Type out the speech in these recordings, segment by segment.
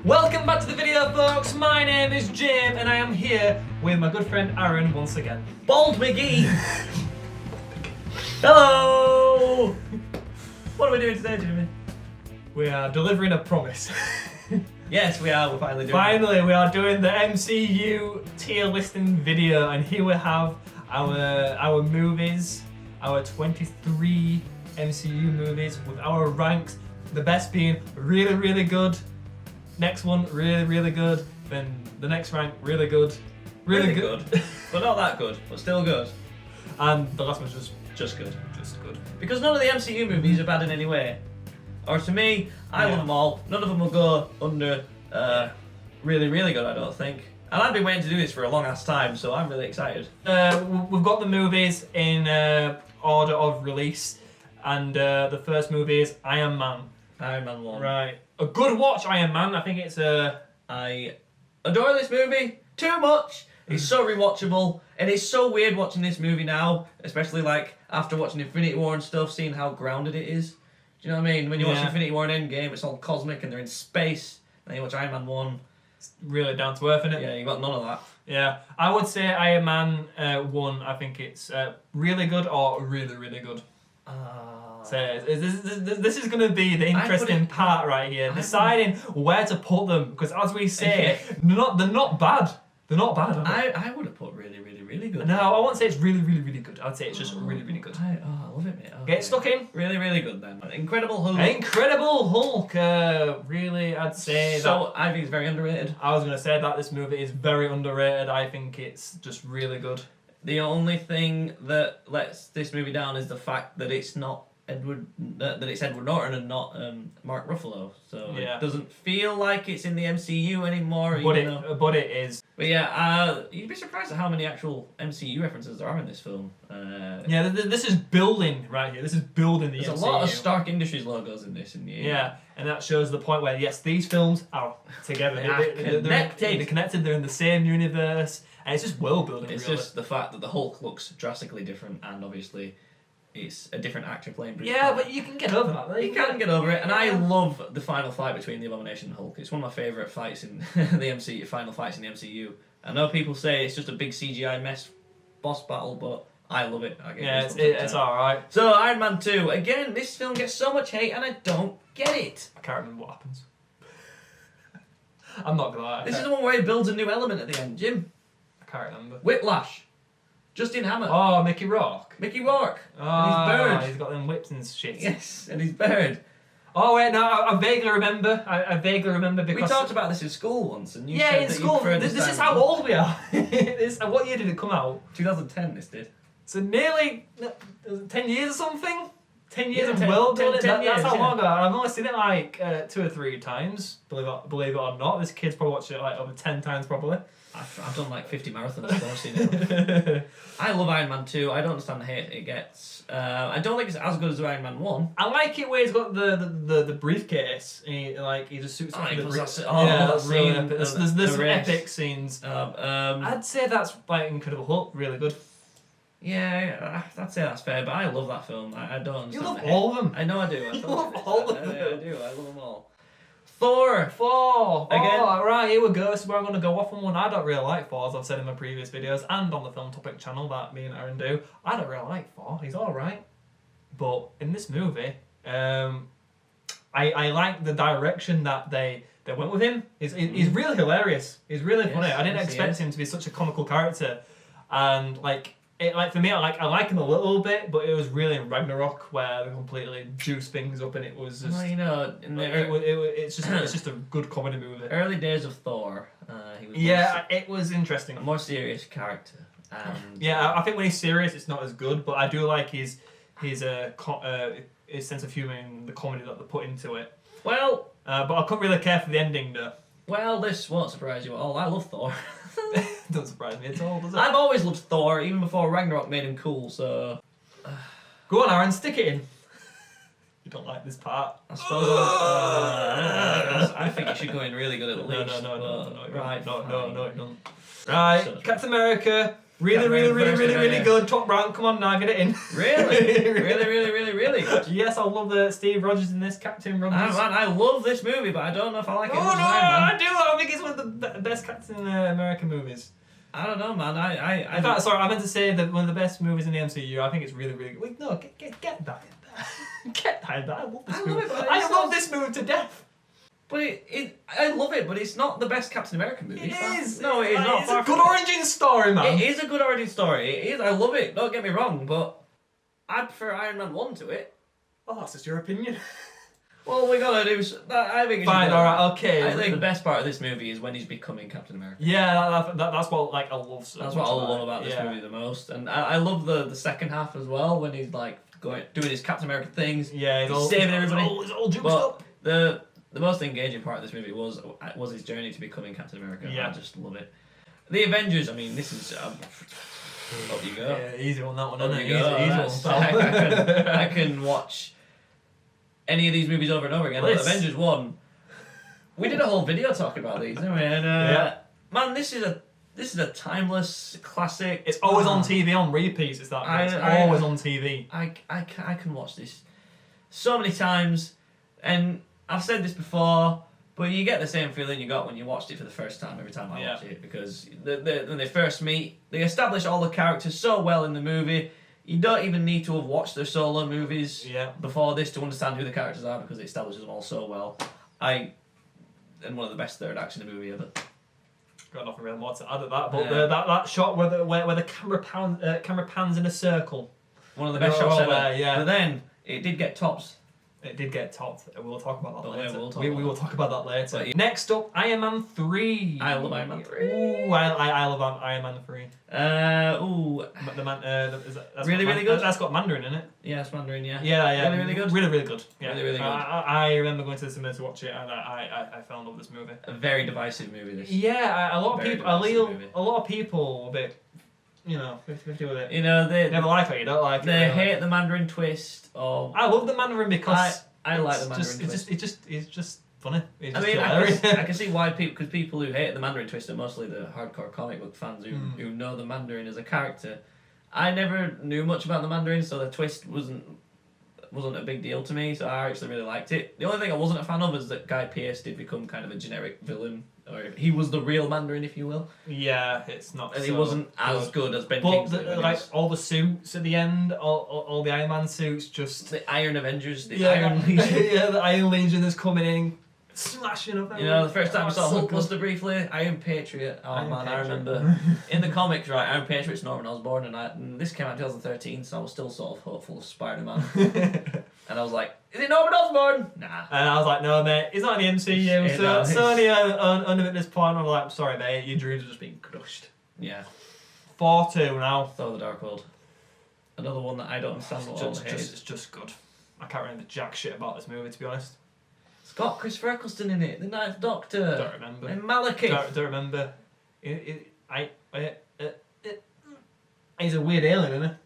Welcome back to the video, folks. My name is Jim, and I am here with my good friend Aaron once again. Bald McGee! Hello! What are we doing today, Jimmy? We are delivering a promise. Yes, we are. We're finally doing Finally, we are doing the MCU tier listing video, and here we have our movies, our 23 MCU movies with our ranks. The best being really, really good. Next one, really, really good. Then the next rank, really good. Really good. But not that good, but still good. And the last one's Just good. just good. Because none of the MCU movies are bad in any way. Or to me, I love them all. None of them will go under really, really good, I don't think. And I've been waiting to do this for a long ass time, so I'm really excited. We've got the movies in order of release, and the first movie is Iron Man. Iron Man 1. Right. A good watch, Iron Man. I think it's I adore this movie too much. It's so rewatchable, and it's so weird watching this movie now, especially like after watching Infinity War and stuff, seeing how grounded it is. Do you know what I mean? When you watch Infinity War and Endgame, it's all cosmic and they're in space. And then you watch Iron Man 1. It's really down to earth, isn't it? Yeah, you got none of that. Yeah. I would say Iron Man 1, I think it's really good or really, really good. So this is going to be the interesting part right here, deciding where to put them, because as we say, they're not bad. They're not bad. I would have put really, really, really good. No, I won't say it's really, really, really good. I'd say it's just really, really good. I love it, mate. Get stuck in. Really, really good then. Incredible Hulk. Incredible Hulk. Really, I'd say so I think it's very underrated. I was going to say that this movie is very underrated. I think it's just really good. The only thing that lets this movie down is the fact that it's not Edward Norton and not Mark Ruffalo. So it doesn't feel like it's in the MCU anymore. But it is. But yeah, you'd be surprised at how many actual MCU references there are in this film. This is building right here. This is building the MCU. There's a lot of Stark Industries logos in this. Yeah, and that shows the point where yes, these films are together. They're connected. They're in the same universe, and it's just world building. It's just the fact that the Hulk looks drastically different, and obviously it's a different actor playing Bruce Banner. But you can get over that. You can get over it, and I love the final fight between the Abomination and Hulk. It's one of my favourite fights in the MCU. Final fights in the MCU. I know people say it's just a big CGI mess boss battle, but I love it. It's all right. So Iron Man 2. Again, this film gets so much hate, and I don't get it. I can't remember what happens. I'm not gonna lie. This is the one where he builds a new element at the end, Jim. I can't remember. Whiplash. Justin Hammer. Oh, Mickey Rourke. Mickey Rourke. Oh, and his bird. He's got them whips and shit. Yes, and his bird. Oh wait, no, I vaguely remember. I vaguely remember because we talked about this in school once, and you said in that school. This is how old we are. What year did it come out? 2010. This did. So nearly 10 years or something. 10 years of 10 world building. 10 years, That's how long ago. I've only seen it like 2 or 3 times. Believe it or not, this kid's probably watched it like over 10 times probably. I've done like 50 marathons, so I've seen it. I love Iron Man 2. I don't understand the hate it gets. I don't think it's as good as Iron Man 1. I like it where he's got the briefcase. And he just suits up with the briefcase. That really scene. There's some epic scenes. I'd say that's like Incredible Hulk, really good. Yeah, I'd say that's fair, but I love that film. I don't understand. You love all of them. I know I do. You love all of them. I do. I love them all. Thor. Again. Oh, right, here we go. This is where I'm going to go off on one. I don't really like Thor, as I've said in my previous videos and on the Film Topic channel that me and Aaron do. I don't really like Thor. He's alright. But in this movie, I like the direction that they went with him. He's really hilarious. He's really funny. I didn't expect him to be such a comical character. And for me, I like him a little bit, but it was really in Ragnarok where they completely juiced things up, and it was just. Well, it's just a good comedy movie. Early days of Thor, he was. It was interesting. A more serious character. I think when he's serious, it's not as good, but I do like his sense of humour and the comedy that they put into it. Well, but I couldn't really care for the ending though. Well, this won't surprise you at all. I love Thor. Doesn't surprise me at all, does it? I've always loved Thor, even before Ragnarok made him cool, so... Go on, Aaron, stick it in. You don't like this part. I suppose I think it should go in really good at least. No, right, no, it don't. Right, Captain America, Really good. Top rank. Come on now, get it in. Really good. Yes, I love Steve Rogers in this, Captain Rogers. I love this movie, but I don't know if I like it. Oh as no, much as Iron Man. I do. I think it's one of the best Captain America movies. I don't know, man. I In fact, sorry, I meant to say that one of the best movies in the MCU. I think it's really good. Wait, no, get that in there. Get that in there. I love this movie. I love this movie to death. But I love it, but it's not the best Captain America movie. It is. No, it is not. It's a good origin story, man. It is a good origin story. It is. I love it. Don't get me wrong, but I prefer Iron Man 1 to it. Oh, that's just your opinion. Well, we gotta do. I think it's Fine. All right. Okay. I think the best part of this movie is when he's becoming Captain America. Yeah, that's what I love. So That's much what I love about this movie the most, and I love the second half as well when he's like doing his Captain America things. Yeah, he's saving everybody. He's all juiced But up. the most engaging part of this movie was his journey to becoming Captain America. Yeah. I just love it. The Avengers. I mean, this is. Up you go. Yeah, easy on that one, Up isn't you it? go. Easy one, I can watch any of these movies over and over again. Like Avengers 1. We did a whole video talking about these, didn't we? And man, this is a timeless classic. It's always on TV on repeats. It's always on TV. I can watch this so many times, and I've said this before, but you get the same feeling you got when you watched it for the first time every time I watch it, because when they first meet, they establish all the characters so well in the movie. You don't even need to have watched their solo movies before this to understand who the characters are, because it establishes them all so well. And one of the best third acts in a movie ever. Got nothing really more to add at that, but that shot where the camera pans in a circle. One of the best shots ever. Yeah. But then it did get tops. It did get topped. We'll talk about that later. We will talk about that later. But next up, Iron Man 3. I love Iron Man 3. Ooh, I love Iron Man 3. Really good. That's got Mandarin in it. Yeah, it's Mandarin. Yeah. Yeah. Really good. Really good. Yeah. Really good. I remember going to the cinema to watch it, and I fell in love with this movie. A very divisive movie. This. Yeah, a lot of people. A lot of people a bit. 50-50 with it. They never like it. You don't like it. They hate the Mandarin twist. I love the Mandarin because I like the Mandarin twist. It's just funny. I can see why people who hate the Mandarin twist are mostly the hardcore comic book fans who know the Mandarin as a character. I never knew much about the Mandarin, so the twist wasn't a big deal to me. So I actually really liked it. The only thing I wasn't a fan of is that Guy Pearce did become kind of a generic villain. Or he was the real Mandarin, if you will. Yeah, it's not. And he wasn't as good as Ben Kingsley. But all the suits at the end, all the Iron Man suits, just the Iron Avengers, Iron Legion. The Iron Legion is coming in, smashing up. The first time I saw Hulkbuster briefly, Iron Patriot. I remember in the comics, right? Iron Patriot's Norman Osborn, and this came out in 2013, so I was still sort of hopeful of Spider-Man. And I was like, is it Norman Osborn? Nah. And I was like, no, mate, he's not in the MCU. Sony on at this point. I'm like, sorry, mate, your dreams are just being crushed. Yeah. 4-2 now. Thor: The Dark World. Another one that I don't understand what all the hate. It's just good. I can't remember jack shit about this movie, to be honest. It's got Christopher Eccleston in it, the Ninth Doctor. Don't remember. And Malekith. Don't remember. He's a weird alien, isn't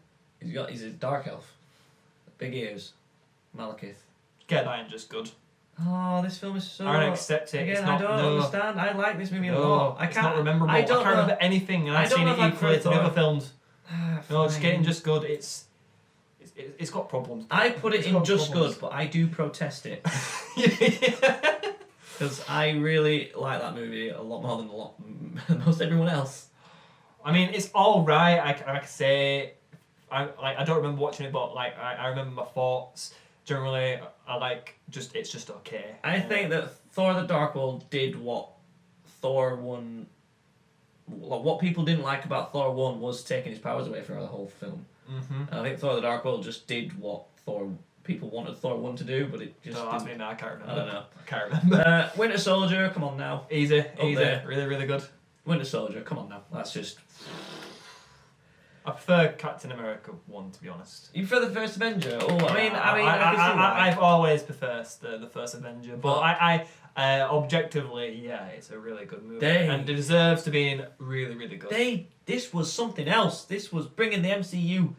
he? He's a dark elf. Big ears. Malekith. Get that in just good. Oh, this film is so... I don't accept it. Again, I don't understand. I like this movie a lot. It's not rememberable. I can't remember anything, and I've seen it equally to the other films. No, it's getting just good. It's got problems. I put it in just good, but I do protest it. Because I really like that movie a lot more than most everyone else. I mean, it's all right. I can say... I don't remember watching it, but I remember my thoughts. Generally, it's just okay. I think that Thor: The Dark World did what Thor 1... What people didn't like about Thor 1 was taking his powers away for the whole film. Mm-hmm. And I think Thor: The Dark World just did what people wanted Thor 1 to do, but it just didn't. I can't remember. I don't know. I can't remember. Winter Soldier, come on now. Easy. There. Really, really good. Winter Soldier, come on now. That's just... I prefer Captain America 1, to be honest. You prefer the first Avenger? Oh, I can see why. I've always preferred the first Avenger, but I objectively, yeah, it's a really good movie, and it deserves to be really, really good. This was something else. This was bringing the MCU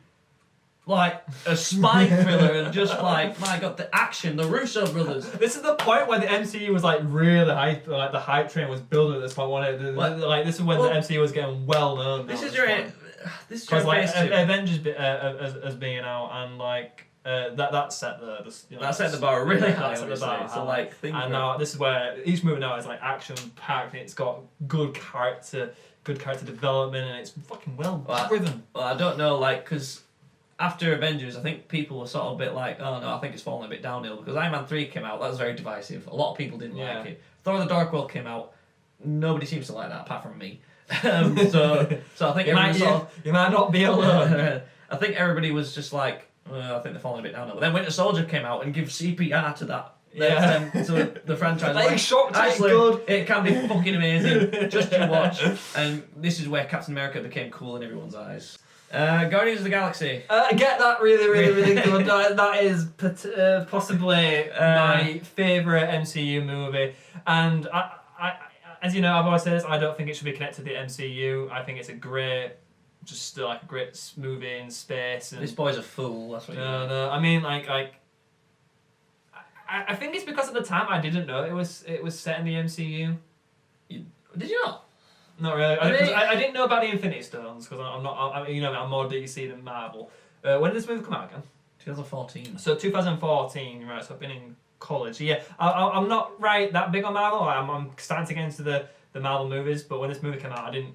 like a spy thriller, and just like, my God, the action, the Russo brothers. This is the point where the MCU was like really hype, like the hype train was building at this point. This is when the MCU was getting well known. this is Because like phase 2. Avengers as being out and like that set That set the bar really high. That set the bar So high. like, And now this is where each movie now is like action packed. It's got good character development, and it's fucking well driven. Well, I don't know, like, because after Avengers, I think people were sort of a bit like, oh no, I think it's falling a bit downhill, because Iron Man 3 came out, that was very divisive. A lot of people didn't like it. Thor: The Dark World came out, nobody seems to like that apart from me. So I think you might not be alone. I think everybody was just like, I think they're falling a bit downhill. But then Winter Soldier came out and give CPR to that. So the franchise. Like, shocked actually, it's good. It can be fucking amazing. Just you watch. And this is where Captain America became cool in everyone's eyes. Guardians of the Galaxy. I get that really good. That is possibly my favourite MCU movie. And I, as you know, I've always said this, I don't think it should be connected to the MCU. I think it's a great movie in space. And This boy's a fool, that's what you mean. No, I mean, I think it's because at the time I didn't know it was set in the MCU. Did you not? Not really. I didn't know about the Infinity Stones because I'm more DC than Marvel. When did this movie come out again? 2014. So 2014, right? So I've been in college. Yeah, I'm not that big on Marvel. I'm starting to get into the Marvel movies, but when this movie came out, I didn't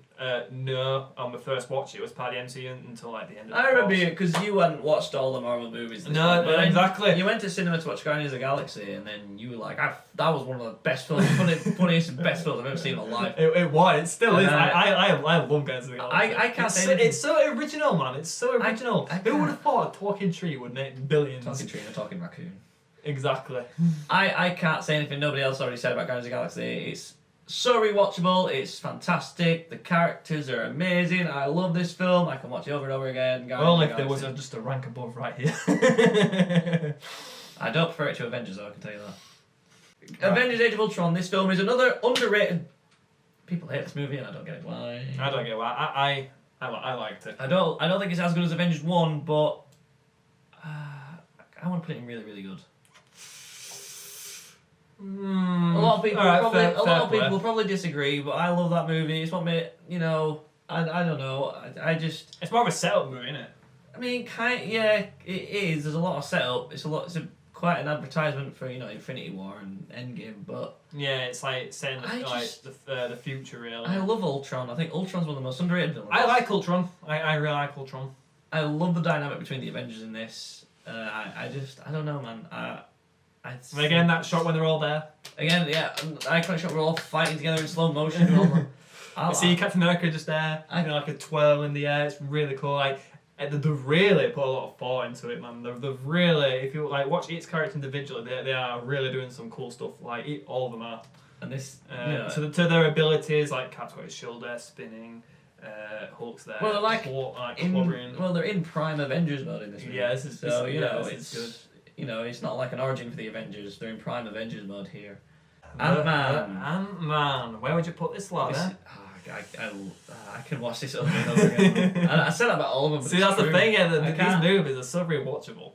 know on my first watch it was part of the MCU until like the end of the I remember you, because you hadn't watched all the Marvel movies. No, but exactly. You went to cinema to watch Guardians of the Galaxy, and then you were like, that was one of the best films, funniest and best films I've ever seen in my life. It was. It still is. I love Guardians of the Galaxy. I can't say anything. It's so original, man. It's so original. Who would have thought a talking tree would make billions? Talking tree and a talking raccoon. Exactly. I can't say anything nobody else already said about Guardians of the Galaxy. It's so rewatchable, it's fantastic, the characters are amazing, I love this film, I can watch it over and over again. Well, if there was just a rank above right here. I don't prefer it to Avengers though, I can tell you that. Right. Avengers Age of Ultron, this film is another underrated... People hate this movie and I don't get it why. I don't get why. I liked it. I don't think it's as good as Avengers 1, but... I want to put it in really, really good. A lot of people will probably disagree, but I love that movie. It's what made, I don't know. I just. It's more of a setup movie, isn't it? I mean, it is. There's a lot of setup. It's quite an advertisement for Infinity War and Endgame, but yeah, it's like saying the future really. I love Ultron. I think Ultron's one of the most underrated villains. I like Ultron. I really like Ultron. I love the dynamic between the Avengers in this. I don't know, man. And again, that shot when they're all there. Again, yeah, iconic shot. We're all fighting together in slow motion. You see Captain America just there, like a twirl in the air. It's really cool. Like they've really put a lot of thought into it, man. They've really, if you watch each character individually, they are really doing some cool stuff. Like all of them are. And this, to their abilities, like Cap's got his shoulder spinning. Hulk's there. Well, they're in prime Avengers mode in this movie. Yeah, it's good. It's not like an origin for the Avengers. They're in prime Avengers mode here. Ant-Man. Where would you put this lad? I can watch this over and over again. I said that about all of them. See, that's the thing. These movies are so rewatchable.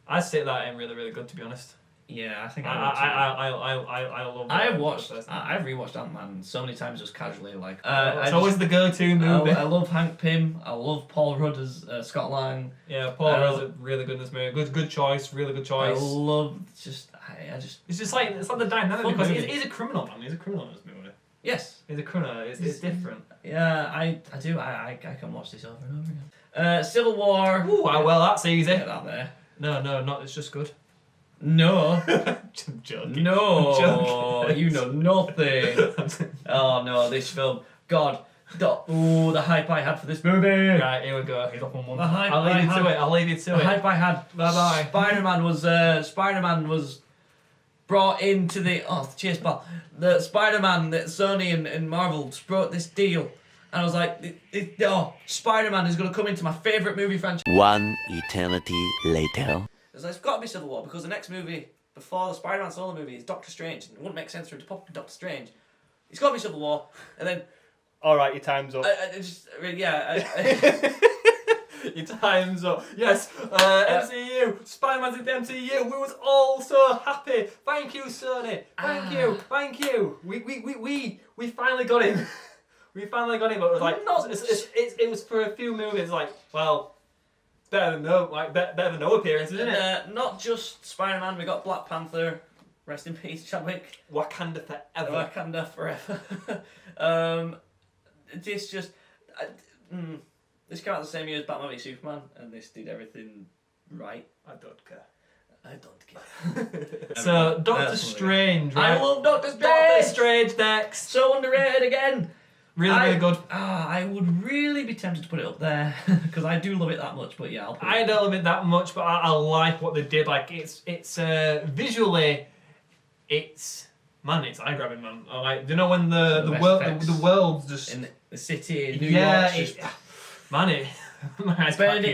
I say that in really, really good, to be honest. Yeah, I think I love. I've rewatched Ant-Man so many times just casually. Like it's always the go-to movie. I love Hank Pym. I love Paul Rudd as Scott Lang. Yeah, Paul Rudd's really good in this movie. Good choice. Really good choice. I love It's just like the dynamic because he's a criminal, man. He's a criminal in this movie. Yes, he's a criminal. It's different. Yeah, I do. I can watch this over and over again. Civil War. Ooh, well, that's easy. Get that there. No, it's just good. No. I'm joking. No. I'm joking. You know nothing. Oh no, this film. God. The hype I had for this movie. Right, here we go. He's up on one. I'll leave you to it. The hype I had. Bye-bye. Spider-Man was brought into the... Oh, cheers, pal. The Spider-Man that Sony and Marvel brought this deal. And I was like, Spider-Man is going to come into my favourite movie franchise. One eternity later. It's got to be Civil War, because the next movie before the Spider-Man solo movie is Doctor Strange. It wouldn't make sense for him to pop in Doctor Strange. It's got to be Civil War. And then... Alright, your time's up. Your time's up. Yes, MCU. Spider-Man's in the MCU. We was all so happy. Thank you, Sony. Thank you. We finally got him. We finally got it, but it was like Not- it was for a few movies. Like, well, it's better than no appearances, isn't it? And, not just Spider-Man. We got Black Panther. Rest in peace, Chadwick. Wakanda forever. Wakanda forever. This just. This came out the same year as Batman v Superman, and this did everything right. I don't care. I don't care. So Doctor Strange, right? I love Doctor Strange. Doctor Strange next. So underrated again. Really good. I would really be tempted to put it up there because I do love it that much. But yeah, I'll put I don't love it that much, but I like what they did. Like it's visually, it's eye grabbing, man. I like, do you know when the world's just in the city in New York? Benedict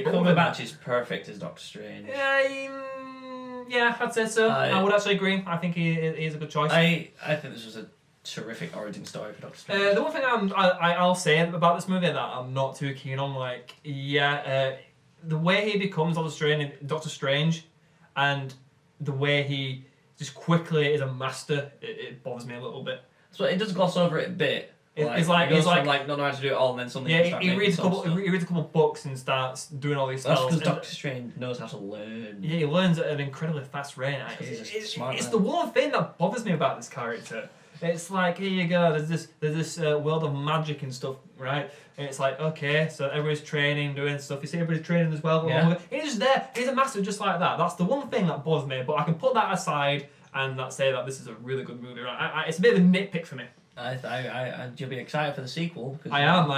Cumberbatch is perfect as Doctor Strange. Yeah, I'd say so. I would actually agree. I think he is a good choice. I think this was a terrific origin story for Doctor Strange. The one thing I'll say about this movie that I'm not too keen on, like, the way he becomes Doctor Strange, and the way he just quickly is a master, it bothers me a little bit. So it does gloss over it a bit. It's like not knowing how to do it all, and then suddenly he reads a couple books and starts doing all these spells. That's because Doctor Strange knows how to learn. Yeah, he learns at an incredibly fast rate. It's the one thing that bothers me about this character. It's like, here you go, there's this world of magic and stuff, right? And it's like, okay, so everybody's training, doing stuff. You see everybody's training as well. Yeah. He's just there. He's a master just like that. That's the one thing that bothers me. But I can put that aside and say that this is a really good movie. Right? It's a bit of a nitpick for me. You'll be excited for the sequel. I am.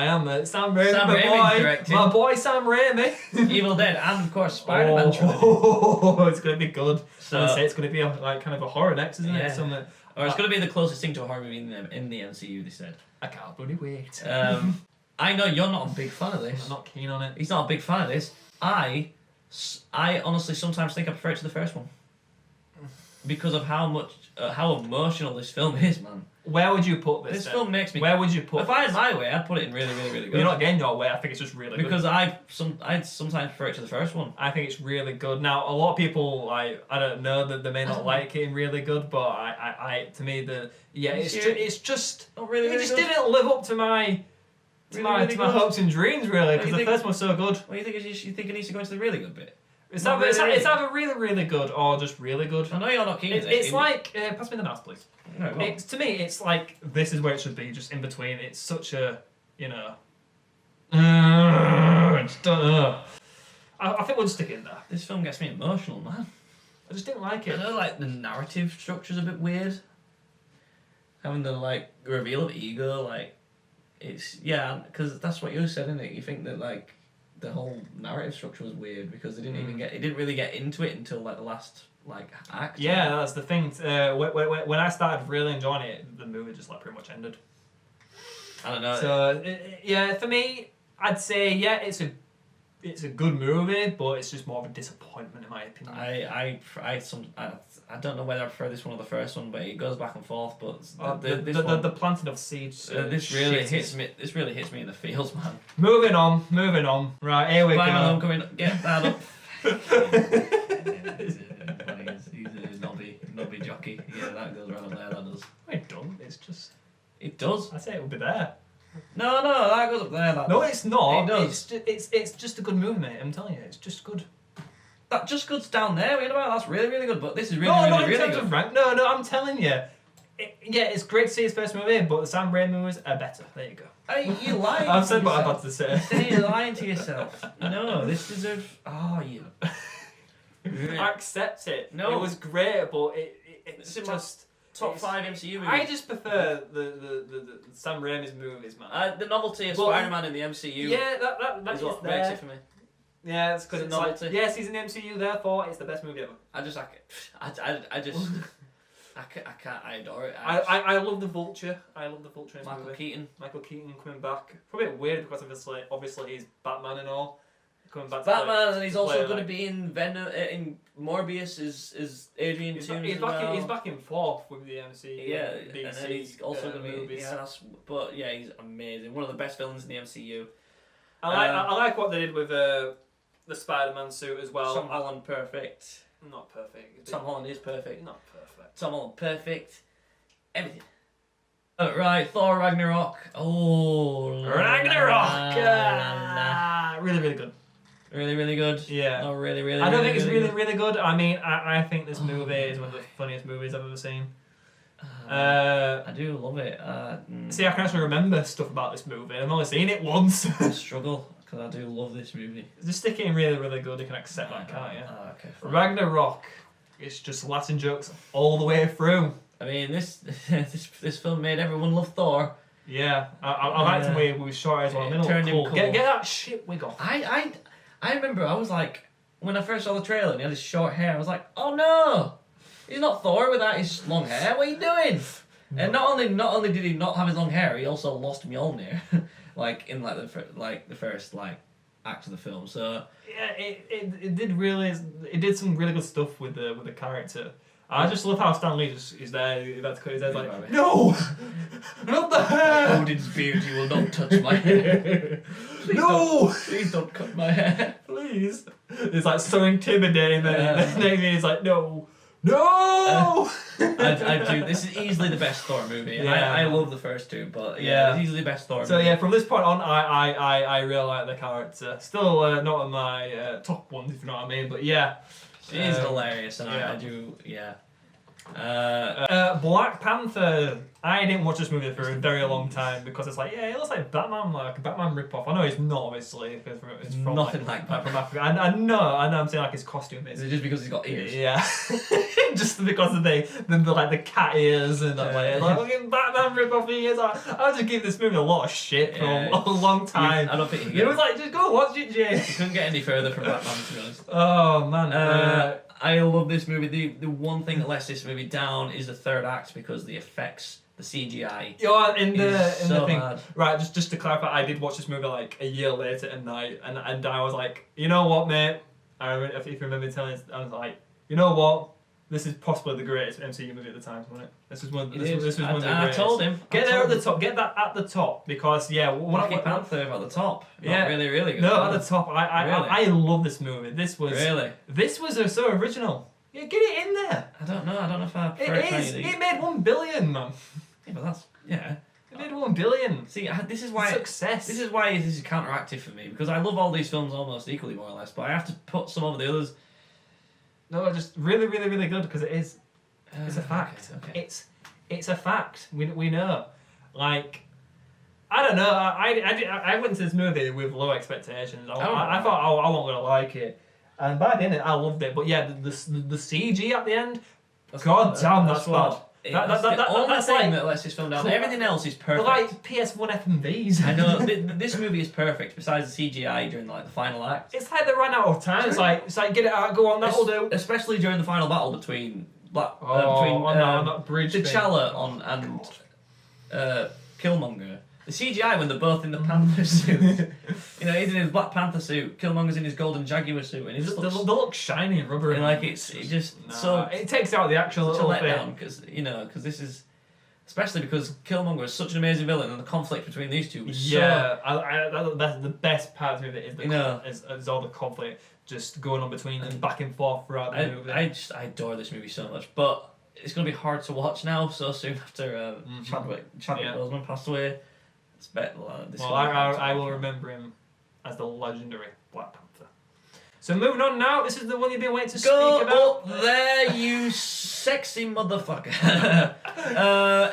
Sam Raimi, directing. my boy Sam Raimi. Evil Dead, and of course Spider-Man trilogy. Oh, it's going to be good. So, it's going to be kind of a horror next, isn't it? Something. Or it's going to be the closest thing to a horror movie in the MCU, they said. I can't bloody wait. I know you're not a big fan of this. I'm not keen on it. He's not a big fan of this. I honestly sometimes think I prefer it to the first one. Because of how emotional this film is, man. Where would you put this? This film makes me. Where would you put? If I had my way, I'd put it in really, really, really good. You're not getting your way. I think it's just really because good. I'd sometimes prefer it to the first one. I think it's really good. Now, a lot of people I don't know that they may not like it in really good, but to me it's just not really. It just didn't live up to my my hopes and dreams really because the first one's so good. What do you think? You think it needs to go into the really good bit? It's either really, really good or just really good. I know you're not keen. It's like pass me the mouse, please. No, To me, it's like this is where it should be, just in between. It's such a I just don't know. I think we'll just stick it in there. This film gets me emotional, man. I just didn't like it. I know, like the narrative structure's a bit weird. Having the reveal of ego, because that's what you said, isn't it? You think that the whole narrative structure was weird because they didn't didn't really get into it until the last act. Yeah, that's the thing. When I started really enjoying it, the movie just pretty much ended. I don't know. So for me, I'd say it's a good movie, but it's just more of a disappointment in my opinion. I don't know whether I prefer this one or the first one, but it goes back and forth. But the planting of seeds. This really hits me. This really hits me in the feels, man. Moving on. Right, here we go. Homecoming. Get that up. He's a knobby jockey. Yeah, that goes right up there. That does. It don't. It's just. It does. I say it would be there. No, that goes up there. No, it's not. It does. It's just a good movie, mate. I'm telling you, it's just good. That just good's down there. That's really, really good. But this is really, really really good. Rank. No, I'm telling you. It's great to see his first movie, but the Sam Raimi movies are better. There you go. You lying. I've said what I'm about to say. You're lying to yourself. No, this deserves. Oh, you. I accept it. No, it was great, but it's just top 5 MCU movies. I just prefer the Sam Raimi's movies, man. The novelty of Spider-Man in the MCU. Yeah, that is what makes it for me. Yeah, it's good. It's novelty. Yes, he's in the MCU, therefore it's the best movie ever. I can't. I adore it. I love the Vulture. I love the Vulture in this movie. Michael Keaton coming back. It's a bit weird because obviously he's Batman and all. Coming back to Batman, and he's also going to be in Venom, in Morbius is Adrian Toomes. He's back in fourth with the MCU. Yeah, DC, and then he's also going to be. movies. Yeah, he's amazing. One of the best villains in the MCU. I like what they did with the Spider-Man suit as well. Tom Holland perfect. Not perfect. Tom Holland is perfect. Not perfect. Tom Holland perfect. Everything. Right, Thor Ragnarok. Oh, Ragnarok! Really, really good. Really, really good. Yeah. Oh, really, really. I don't think really, it's really really, really good. I mean, I think this movie is one of the funniest movies I've ever seen. I do love it. See, I can actually remember stuff about this movie. I've only seen it once. I struggle because I do love this movie. Just stick it in really, really good. You can accept that, can't you? Okay. Fine. Ragnarok. It's just Latin jokes all the way through. I mean, this film made everyone love Thor. Yeah, I liked the way we were short as well. It turned him Cool. cool. Get that shit wig off. I remember I was like, when I first saw the trailer and he had his short hair, I was like, oh no, he's not Thor without his long hair. What are you doing? And not only did he not have his long hair, he also lost Mjolnir, like in like the first act of the film. So Yeah, it did some really good stuff with the character. I just love how Stan Lee just is there. That's he's there like, no, not the hair. Odin's beard, you will not touch my hair. Please don't cut my hair. Please. It's like so intimidating that he's like, no. I do. This is easily the best Thor movie. Yeah. I love the first two, but yeah, it's easily the best Thor So movie. yeah, from this point on, I really like the character. Still not on my top ones, if you know what I mean. But yeah, She is hilarious, and yeah. I do, yeah. Black Panther. I didn't watch this movie for a very long time because it's like, yeah, it looks like Batman, like a Batman ripoff. I know it's not, obviously, because it's from Nothing like Batman. from Africa. I know, I'm saying like his costume Is is. it just because he's got ears? Yeah, just because of the cat ears and like fucking Batman ripoff ears. I just give this movie a lot of shit for a long time. I don't think It was like, just go watch it, Jay. you couldn't get any further from Batman, to be honest. Oh man. I love this movie. The one thing that lets this movie down is the third act because the effects, the CGI. Yeah, in the so thing, bad. right? Just to clarify, I did watch this movie like a year later at night, and I was like, you know what, mate? I remember, if you remember me telling us, I was like, you know what? This is possibly the greatest MCU movie at the time, wasn't it? This was one. This was one of the greatest. I told him. Get there at the top. Get that at the top because Black Panther at the top. Yeah, Not really, really good. No, at the top. I love this movie. This was so original. Yeah, get it in there. I don't know if I. It is. It made 1 billion, man. Yeah, but that's It made 1 billion. See, this is why Success. This is why this is counteractive for me because I love all these films almost equally, more or less. But I have to put some over the others. No, just really, really, really good because it is. It's a fact. Okay. It's a fact. We know. Like, I don't know. I went to this movie with low expectations. I thought I wasn't gonna like it, and by the end I loved it. But yeah, the CG at the end. God damn, that's bad. That's the only that's thing like, that lets this film down. Everything else is they're perfect. like PS1 FMVs. I know this movie is perfect. Besides the CGI during the final act, It's like they ran out of time. It's like get it out, go on, that'll do. especially during the final battle between On that bridge thing. T'Challa and Killmonger. The CGI when they're both in the Panther suit. You know, he's in his Black Panther suit. Killmonger's in his Golden Jaguar suit, and he just They look shiny and rubbery. and like it takes out the actual such a little bit. letdown because this is. Especially because Killmonger is such an amazing villain, and the conflict between these two was That's the best part of the movie is all the conflict just going on between them back and forth throughout the movie. I adore this movie so much, but it's going to be hard to watch now so soon after Chadwick Boseman passed away. It's better. I will remember him as the legendary Black Panther. So moving on now, this is the one you've been waiting to speak about. Go up there, you sexy motherfucker.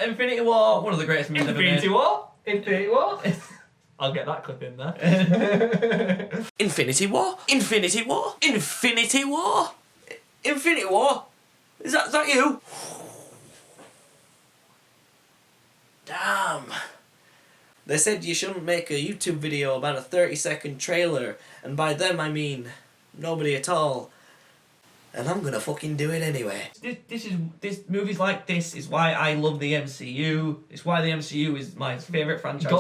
Infinity War, one of the greatest movies ever made. Infinity War? I'll get that clip in there. Infinity War? Infinity War? Infinity War? Infinity War? Is that you? Damn. They said you shouldn't make a YouTube video about a 30-second trailer, and by them I mean nobody at all. And I'm gonna fucking do it anyway. This movies like this is why I love the MCU. It's why the MCU is my favourite franchise.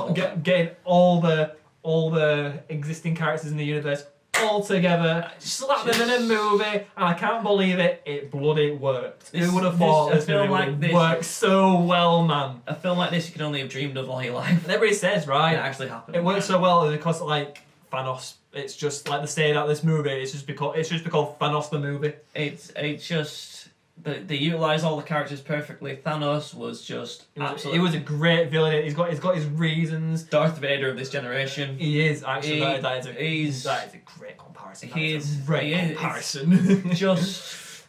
Getting all the existing characters in the universe all together, slap them in a movie, and I can't believe it. It bloody worked. Who would have thought this movie would work so well, man? A film like this you can only have dreamed of all your life. And everybody says, right? It actually happened. It works so well because like Thanos. It's just like they say that this movie. It's just because called Thanos the movie. It's just They utilise all the characters perfectly. Thanos was just absolutely. He was a great villain. He's got his reasons. Darth Vader of this generation. He is actually. That is a great comparison. Comparison. Just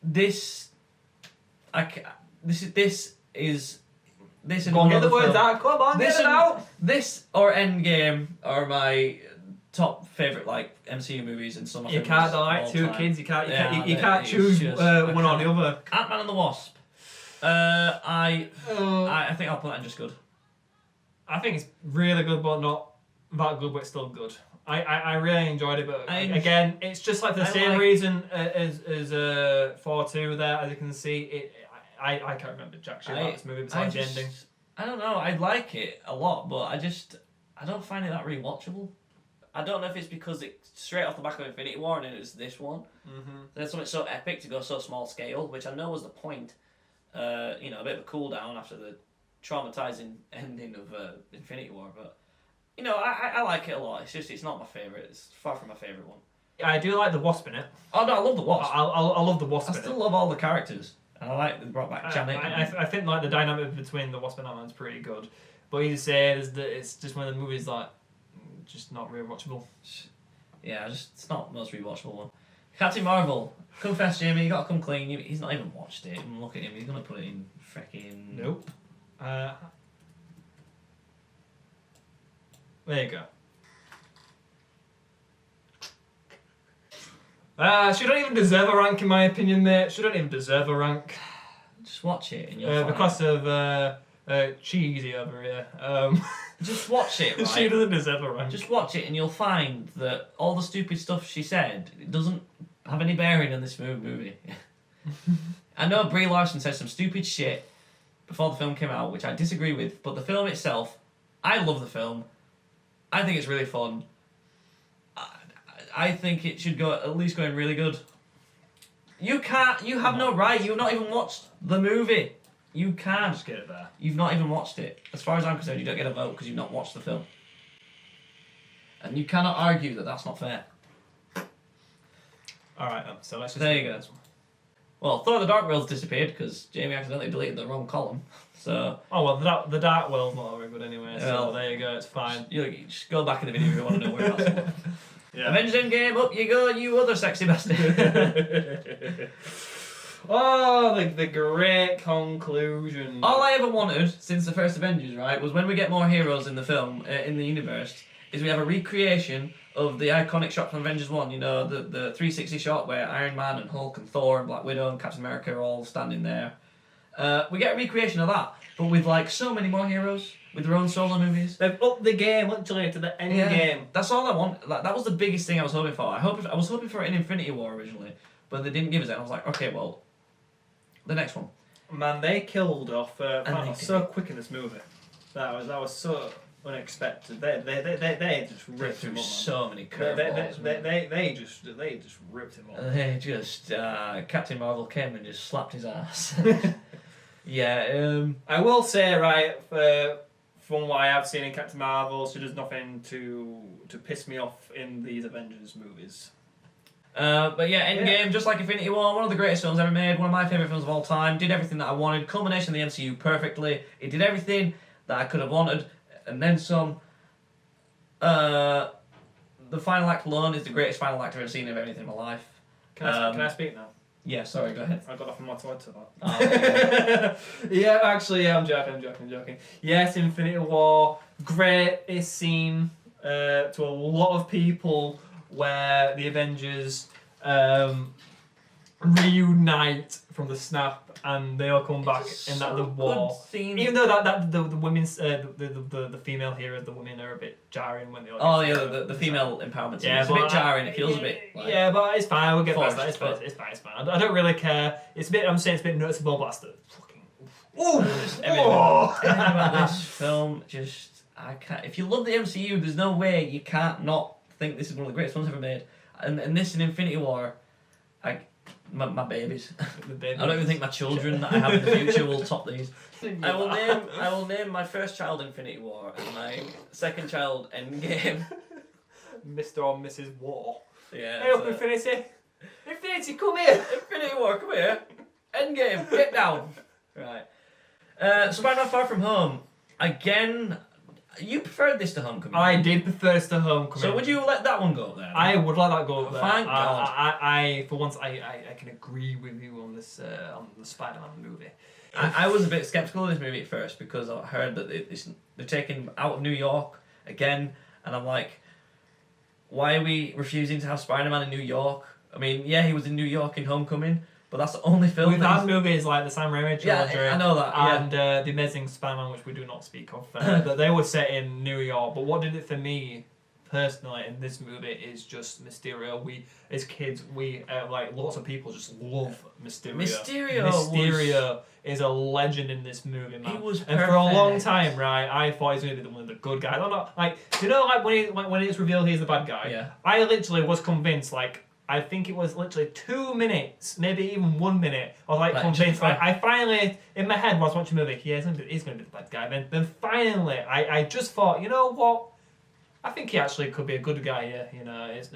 this. This is. Go on, get the words out. Come on, get it out. This or Endgame are my top favourite like MCU movies and some of you can't like two kids. You can't choose one or the other. Ant-Man and the Wasp. I think I'll put that in just good. I think it's really good, but not that good, but it's still good. I really enjoyed it, but again, it's just like the same reason as 4-2 there. As you can see, I can't remember jack shit about this movie besides the ending. I don't know. I like it a lot, but I don't find it that rewatchable. I don't know if it's because it's straight off the back of Infinity War and it's this one. Mm-hmm. There's something so epic to go so small scale, which I know was the point. A bit of a cool down after the traumatizing ending of Infinity War, but I like it a lot. It's just it's not my favorite. It's far from my favorite one. I do like the Wasp in it. Oh no, I love the Wasp. I love the Wasp. I still love all the characters. And I like they brought back Janet. I think like the dynamic between the Wasp and Ant-Man's pretty good, but you say is that it's just one of the movies like just not rewatchable. Yeah, it's not the most rewatchable one. Captain Marvel. Confess, Jamie, you gotta come clean. He's not even watched it. Look at him. He's gonna put it in freaking. Nope. There you go. She don't even deserve a rank in my opinion, mate. She don't even deserve a rank. Just watch it and you'll because of cheesy over here. Just watch it, right? She doesn't deserve a rank. Just watch it and you'll find that all the stupid stuff she said it doesn't have any bearing on this movie. I know Brie Larson said some stupid shit before the film came out, which I disagree with, but the film itself, I love the film. I think it's really fun. I think it should go at least going really good. You have no right. You've not even watched the movie. You can't. Just get it there. You've not even watched it. As far as I'm concerned, you don't get a vote because you've not watched the film. And you cannot argue that that's not fair. Alright then, so let's just... There you go. Well, Thor the Dark World's disappeared because Jamie accidentally deleted the wrong column. So... Oh well, the Dark World's not very good anyway, so there you go, it's fine. You just go back in the video if you want to know where else to look. Yeah. Avengers Endgame, up you go, you other sexy bastard. Oh, the great conclusion. All I ever wanted since the first Avengers, right, was when we get more heroes in the film, in the universe, is we have a recreation of the iconic shot from Avengers 1, the 360 shot where Iron Man and Hulk and Thor and Black Widow and Captain America are all standing there. We get a recreation of that, but with like so many more heroes, with their own solo movies. They've upped the game literally to the end game. That's all I want. Like, that was the biggest thing I was hoping for. I was hoping for it in Infinity War originally, but they didn't give us it. I was like, okay, well, the next one. Man, they killed off Thanos so quick in this movie. That was so unexpected. They just ripped him up. So many curveballs. They just ripped him up. They just Captain Marvel came and just slapped his ass. Yeah. I will say right. From what I have seen in Captain Marvel, she does nothing to piss me off in these Avengers movies. But yeah, Endgame, just like Infinity War, one of the greatest films ever made, one of my favourite films of all time, did everything that I wanted, culmination of the MCU perfectly, it did everything that I could have wanted, and then some. The final act alone is the greatest final act I've ever seen of anything in my life. Can I speak now? Yeah, sorry, go ahead. I got nothing more to add to that. Oh, okay. Yeah, actually, I'm joking. Yes, Infinity War, greatest scene to a lot of people where the Avengers reunite from the snap and they all come back in that the war. Even though that the women's the female heroes, the women are a bit jarring when they all. Oh yeah, the female empowerment scene. Yeah, it's a bit jarring. It feels a bit. Like, yeah, but it's fine. We'll get past that. Forced, It's fine. I don't really care. It's a bit. I'm saying it's a bit noticeable, but I still fucking. Everything about this film, just I can't. If you love the MCU, there's no way you can't not think this is one of the greatest films ever made. And this in Infinity War, my babies. I don't even think my children that I have in the future will top these. I will name my first child Infinity War and my second child Endgame. Mr. or Mrs. War. Yeah. Hey up, Infinity. Infinity, come here. Infinity War, come here. Endgame, get down. Right. Spider-Man Far From Home. Again, you preferred this to Homecoming. I did prefer this to Homecoming. So would you let that one go up there? I would let that go up there. Thank God. I for once, I can agree with you on this on the Spider-Man movie. I was a bit skeptical of this movie at first because I heard that they're taking him out of New York again, and I'm like, why are we refusing to have Spider-Man in New York? I mean, yeah, he was in New York in Homecoming, but that's the only film. We've had movies like the Sam Raimi trilogy, I know that, and The Amazing Spider-Man, which we do not speak of, that they were set in New York. But what did it for me personally in this movie is just Mysterio. We, as kids, like lots of people just love Mysterio. Mysterio is a legend in this movie, man. He was and for a long time, right, I thought he was going to be one of the good guys. Like, you know, like when it's revealed he's the bad guy. Yeah. I literally was convinced, like, I think it was literally 2 minutes, maybe even 1 minute. I was like convinced. I finally, in my head, while I was watching the movie, yeah, he's going to be the bad guy. Then finally, I just thought, you know what? I think he actually could be a good guy here. You know, he's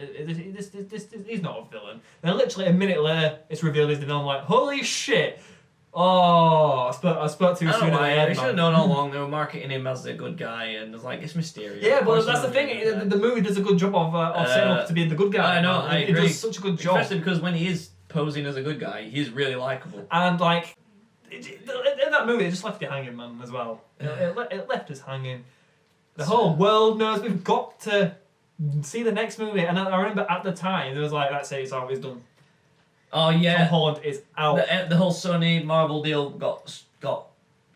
not a villain. Then literally a minute later, it's revealed he's the villain. I'm like, holy shit! Oh, I spoke too soon. I should have known all along. They were marketing him as a good guy, and it's like, it's Mysterio. Yeah, but that's the thing. The movie does a good job of setting up to be the good guy. I know. I agree. It does such a good job. Especially because when he is posing as a good guy, he's really likable. And like, in that movie, it just left you hanging, man, as well. It left us hanging. The whole world knows we've got to see the next movie. And I remember at the time, it was like, that's it, it's always done. Oh yeah, Tom Holland is out. The whole Sony Marvel deal got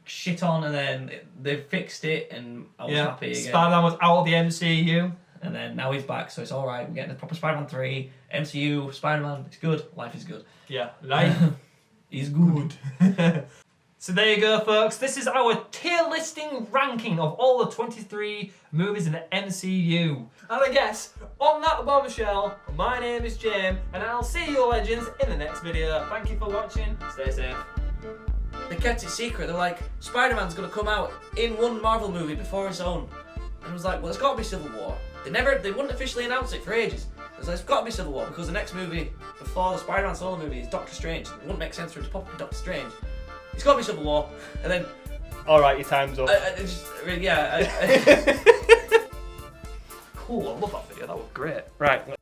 shit on, and then they fixed it, and I was happy again. Spider-Man was out of the MCU, and then now he's back, so it's all right. We're getting a proper Spider-Man 3, MCU, Spider-Man. It's good. Life is good. Yeah, life is good. So there you go, folks. This is our tier listing ranking of all the 23 movies in the MCU. And I guess, on that bombshell, my name is James, and I'll see you legends in the next video. Thank you for watching. Stay safe. They kept it secret. They're like, Spider-Man's going to come out in one Marvel movie before his own. And it was like, well, it's got to be Civil War. They wouldn't officially announce it for ages. It was like, it's got to be Civil War, because the next movie before the Spider-Man solo movie is Doctor Strange. It wouldn't make sense for him to pop up in Doctor Strange. It's got to be Civil War, and then... Alright, your time's up. Yeah. Cool, I love that video, that was great. Right.